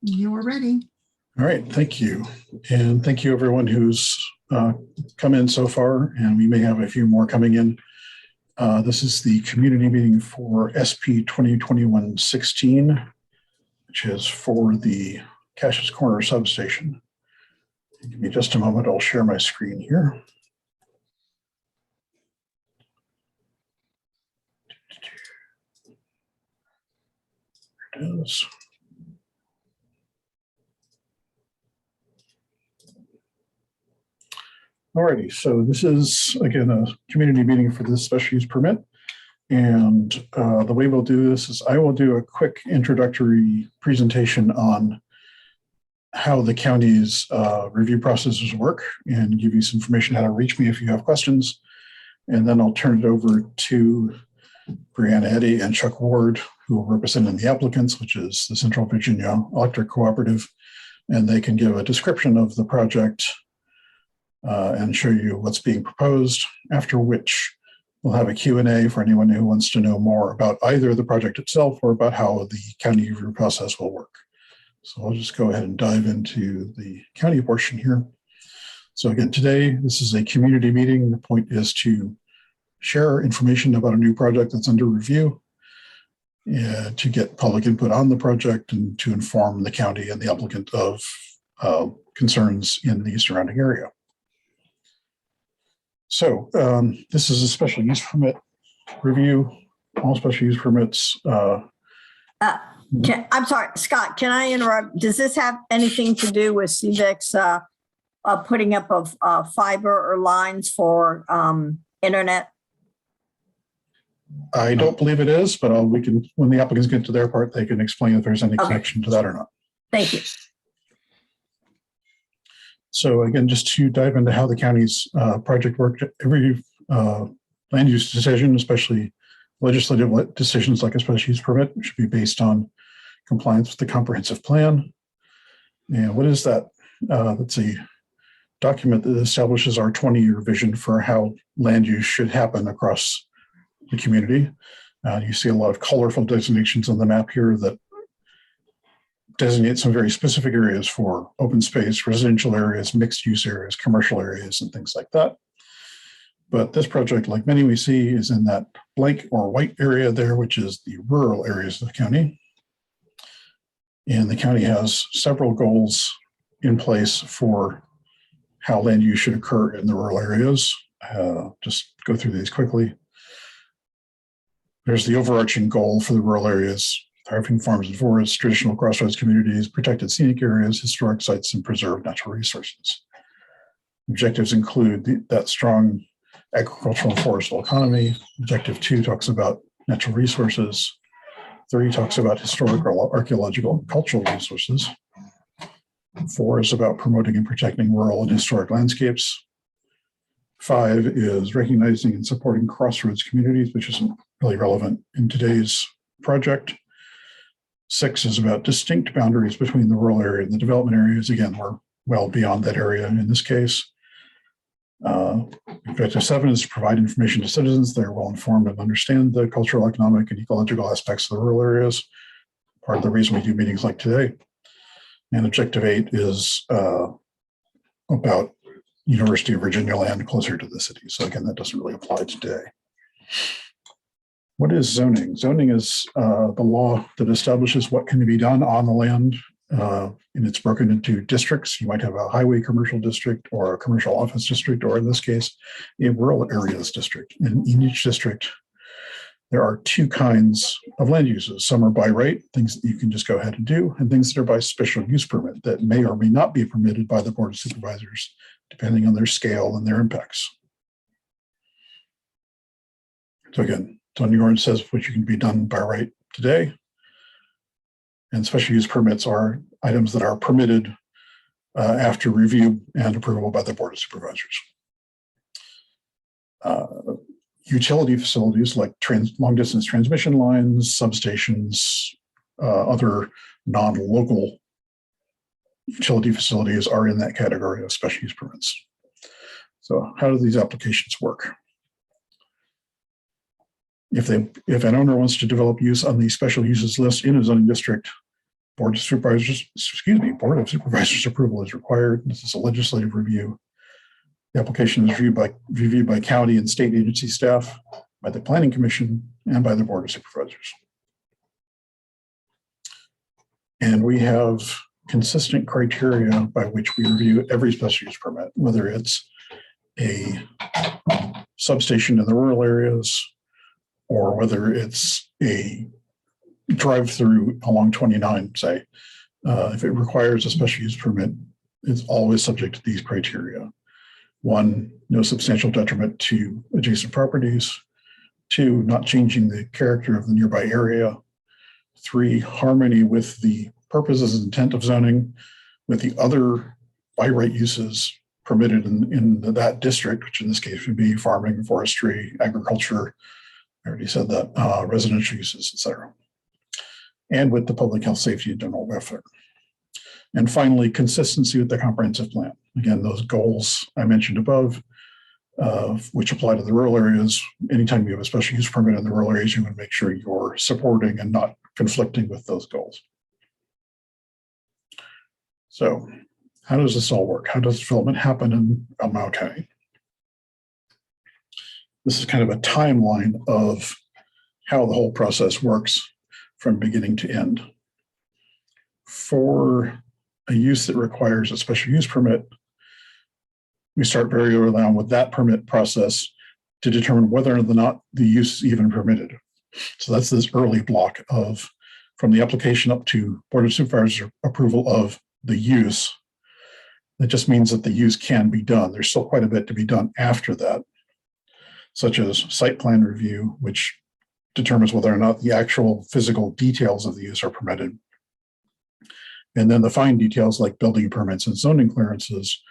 You are ready. All right, thank you. And thank you everyone who's come in so far, and we may have a few more coming in. This is the community meeting for SP2021-16, which is for the Cassius Corner substation. Give me just a moment, I'll share my screen here. There it is. Alrighty, so this is, again, a community meeting for this special use permit. And the way we'll do this is I will do a quick introductory presentation on how the county's review processes work and give you some information how to reach me if you have questions. And then I'll turn it over to Brianna Eddy and Chuck Ward, who are representing the applicants, which is the Central Virginia Electric Cooperative. And they can give a description of the project and show you what's being proposed, after which we'll have a Q&A for anyone who wants to know more about either the project itself or about how the county review process will work. So I'll just go ahead and dive into the county portion here. So again, today, this is a community meeting. The point is to share information about a new project that's under review, to get public input on the project and to inform the county and the applicant of concerns in the surrounding area. So this is a special use permit review. All special use permits. I'm sorry, Scott, can I interrupt? Does this have anything to do with CVIC's putting up of fiber or lines for internet? I don't believe it is, but we can, when the applicants get to their part, they can explain if there's any connection to that or not. Thank you. So again, just to dive into how the county's project worked, every land use decision, especially legislative decisions like a special use permit, should be based on compliance with the comprehensive plan. And what is that? That's a document that establishes our 20-year vision for how land use should happen across the community. You see a lot of colorful designations on the map here that designate some very specific areas for open space, residential areas, mixed use areas, commercial areas, and things like that. But this project, like many we see, is in that blank or white area there, which is the rural areas of the county. And the county has several goals in place for how land use should occur in the rural areas. Just go through these quickly. There's the overarching goal for the rural areas: thriving farms and forests, traditional crossroads communities, protected scenic areas, historic sites, and preserved natural resources. Objectives include that strong agricultural and forestal economy. Objective 2 talks about natural resources. 3 talks about historical, archaeological, and cultural resources. 4 is about promoting and protecting rural and historic landscapes. 5 is recognizing and supporting crossroads communities, which isn't really relevant in today's project. 6 is about distinct boundaries between the rural area and the development areas. Again, we're well beyond that area in this case. Objective 7 is to provide information to citizens that are well informed and understand the cultural, economic, and ecological aspects of the rural areas. Part of the reason we do meetings like today. And Objective 8 is about University of Virginia land closer to the city. So again, that doesn't really apply today. What is zoning? Zoning is the law that establishes what can be done on the land, and it's broken into districts. You might have a highway commercial district or a commercial office district, or in this case, a rural areas district. And in each district, there are 2 kinds of land uses. Some are by right, things that you can just go ahead and do, and things that are by special use permit that may or may not be permitted by the Board of Supervisors, depending on their scale and their impacts. So again, zoning ordinance says what you can be done by right today. And special use permits are items that are permitted after review and approval by the Board of Supervisors. Utility facilities like long distance transmission lines, substations, other non-local utility facilities are in that category of special use permits. So how do these applications work? If an owner wants to develop use on the special uses list in a zoning district, Board of Supervisors approval is required. This is a legislative review. The application is reviewed by county and state agency staff, by the Planning Commission, and by the Board of Supervisors. And we have consistent criteria by which we review every special use permit, whether it's a substation in the rural areas or whether it's a drive-through along 29, say. If it requires a special use permit, it's always subject to these criteria. 1, no substantial detriment to adjacent properties. 2, not changing the character of the nearby area. 3, harmony with the purposes and intent of zoning with the other by right uses permitted in that district, which in this case would be farming, forestry, agriculture. I already said that, residential uses, et cetera. And with the public health, safety, and general welfare. And finally, consistency with the comprehensive plan. Again, those goals I mentioned above, which apply to the rural areas. Anytime you have a special use permit in the rural areas, you want to make sure you're supporting and not conflicting with those goals. So how does this all work? How does development happen in Albemarle County? This is kind of a timeline of how the whole process works from beginning to end. For a use that requires a special use permit, we start very early on with that permit process to determine whether or not the use is even permitted. So that's this early block of from the application up to Board of Supervisors approval of the use. That just means that the use can be done. There's still quite a bit to be done after that, such as site plan review, which determines whether or not the actual physical details of the use are permitted. And then the fine details like building permits and zoning clearances,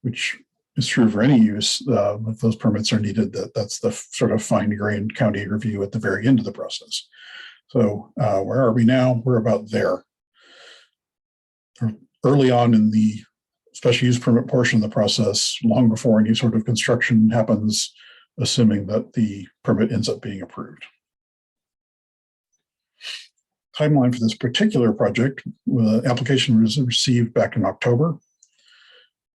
which is true for any use. If those permits are needed, that's the sort of fine-grained county review at the very end of the process. So where are we now? We're about there. Early on in the special use permit portion of the process, long before any sort of construction happens, assuming that the permit ends up being approved. Timeline for this particular project, the application was received back in October.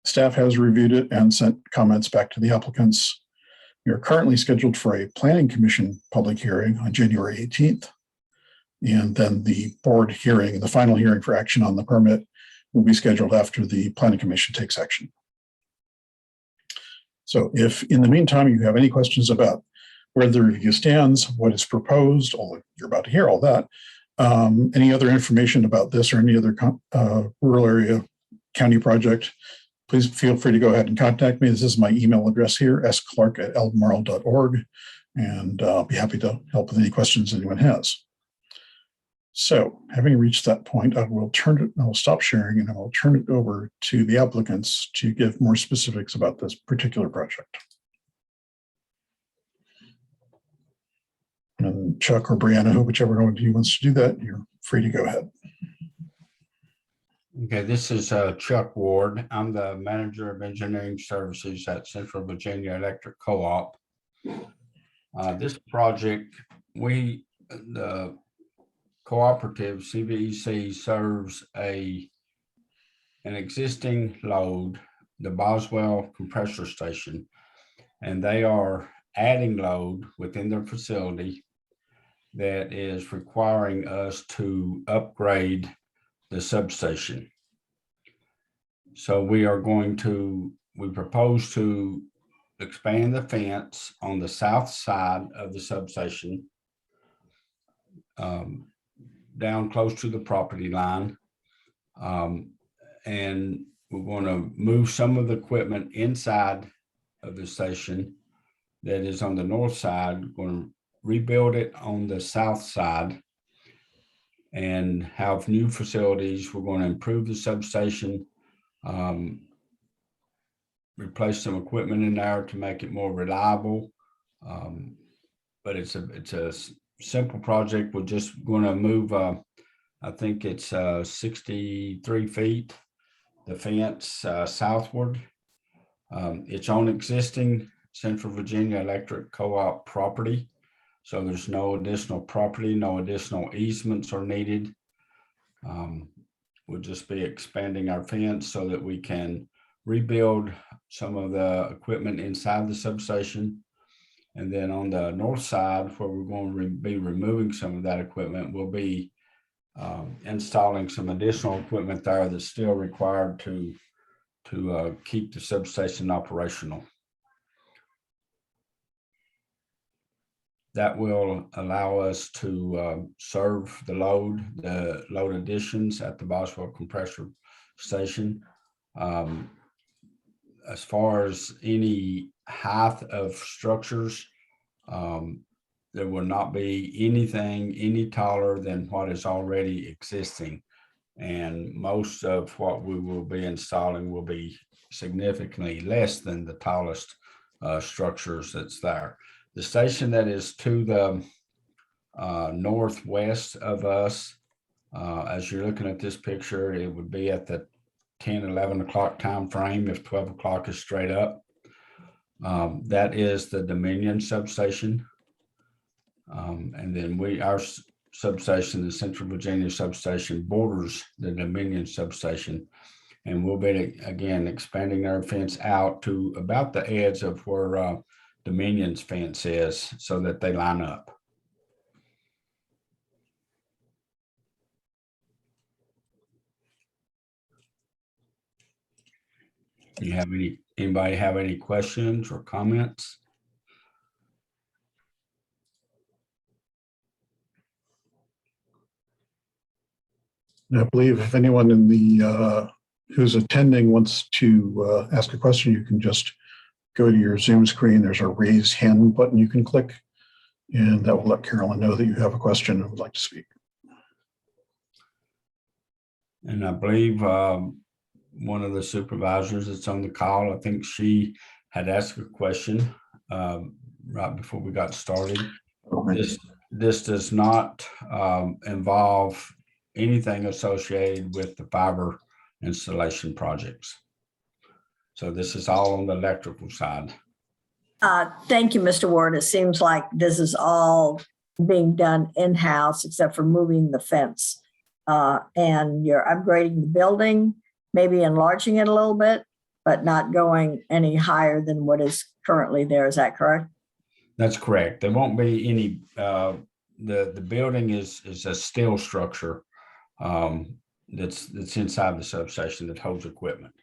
Staff has reviewed it and sent comments back to the applicants. We are currently scheduled for a Planning Commission public hearing on January 18th. And then the board hearing, the final hearing for action on the permit, will be scheduled after the Planning Commission takes action. So if in the meantime you have any questions about where the review stands, what is proposed, although you're about to hear all that, any other information about this or any other rural area county project, please feel free to go ahead and contact me. This is my email address here, sclark@albemarle.org, and I'll be happy to help with any questions anyone has. So having reached that point, I will stop sharing and I will turn it over to the applicants to give more specifics about this particular project. And Chuck or Brianna, whichever one of you wants to do that, you're free to go ahead. Okay, this is Chuck Ward. I'm the Manager of Engineering Services at Central Virginia Electric Co-op. This project, the cooperative CVEC serves an existing load, the Boswell compressor station, and they are adding load within their facility that is requiring us to upgrade the substation. So we propose to expand the fence on the south side of the substation down close to the property line. And we're going to move some of the equipment inside of the station that is on the north side, going to rebuild it on the south side and have new facilities. We're going to improve the substation, replace some equipment in there to make it more reliable. But it's a simple project. We're just going to move, I think it's 63 feet, the fence southward. It's on existing Central Virginia Electric Co-op property. So there's no additional property, no additional easements are needed. we'll just be expanding our fence so that we can rebuild some of the equipment inside the substation. And then on the north side, where we're going to be removing some of that equipment, we'll be installing some additional equipment there that's still required to keep the substation operational. That will allow us to serve the load additions at the Boswell compressor station. As far as any height of structures, there will not be anything any taller than what is already existing. And most of what we will be installing will be significantly less than the tallest structures that's there. The station that is to the northwest of us, as you're looking at this picture, it would be at the 10, 11 o'clock time frame if 12 o'clock is straight up. That is the Dominion substation. And then our substation, the Central Virginia substation, borders the Dominion substation. And we'll be, again, expanding our fence out to about the edge of where Dominion's fence is so that they line up. Anybody have any questions or comments? I believe if anyone in the who's attending wants to ask a question, you can just go to your Zoom screen. There's a raise hand button you can click, and that will let Carolyn know that you have a question and would like to speak. And I believe one of the supervisors that's on the call, I think she had asked a question right before we got started. This does not involve anything associated with the fiber installation projects. So this is all on the electrical side. Thank you, Mr. Ward. It seems like this is all being done in-house except for moving the fence. And you're upgrading the building, maybe enlarging it a little bit, but not going any higher than what is currently there. Is that correct? That's correct. There won't be any, the building is a steel structure that's inside the substation that holds equipment.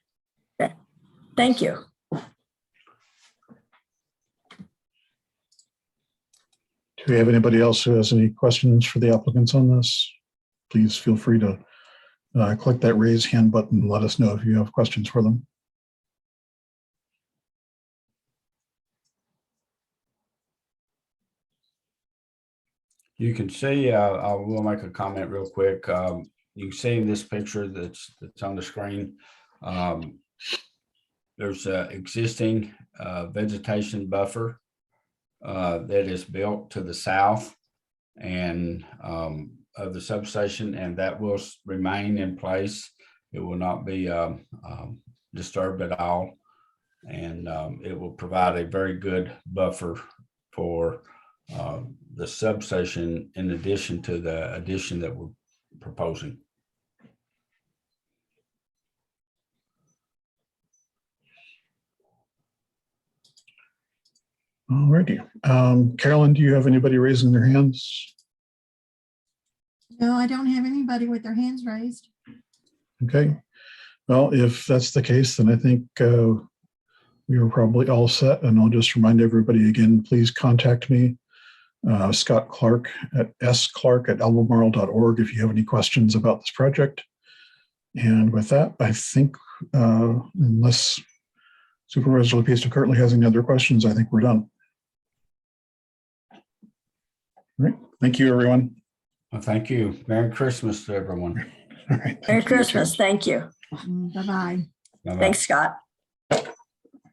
Okay. Thank you. Do we have anybody else who has any questions for the applicants on this? Please feel free to click that raise hand button and let us know if you have questions for them. You can see, I will make a comment real quick. You can see in this picture that's on the screen, there's an existing vegetation buffer that is built to the south and of the substation, and that will remain in place. It will not be disturbed at all, and it will provide a very good buffer for the substation in addition to the addition that we're proposing. All righty. Carolyn, do you have anybody raising their hands? No, I don't have anybody with their hands raised. Okay. Well, if that's the case, then I think we are probably all set. And I'll just remind everybody again, please contact me, Scott Clark at sclark@albemarle.org if you have any questions about this project. And with that, I think unless Supervisor LaPista currently has any other questions, I think we're done. All right. Thank you, everyone. Well, thank you. Merry Christmas to everyone. All right. Merry Christmas. Thank you. Bye-bye. Bye-bye. Thanks, Scott.